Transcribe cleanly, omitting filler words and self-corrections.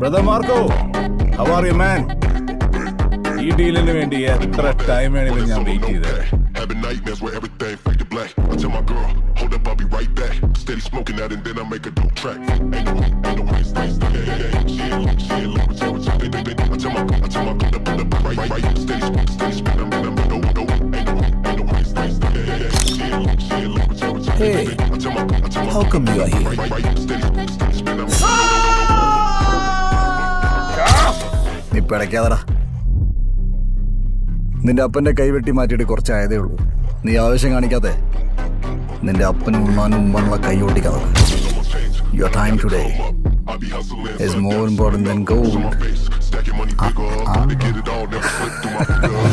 Brother Marco, how are you man? ഈ ഡീലിന് വേണ്ടി എത്ര ടൈം വേണേലും ഞാൻ വെയിറ്റ് ചെയ്തേ. Having nightmares where everything fade to black. I tell my girl, hold up, I'll be right back. Steady smoking that and then I make a dope track. Ain't no waste. She ain't look. I tell my girl, pull up, right. Steady spin, I'm no. Ain't no waste. She ain't look. Hey, how come you are here? Right. Steady spin, I'm നീ പിടയ്ക്കാതടാ. നിന്റെ അപ്പന്റെ കൈവെട്ടി മാറ്റിയിട്ട് കുറച്ചായതേ ഉള്ളൂ. നീ ആവശ്യം കാണിക്കാതെ നിന്റെ അപ്പനും ഉമ്മാനും ഉമ്മാനുള്ള കൈ ഓട്ടിക്കാതെ. Your time today is more important than gold. stacking money bigger. Get it all, never slip through my fingers.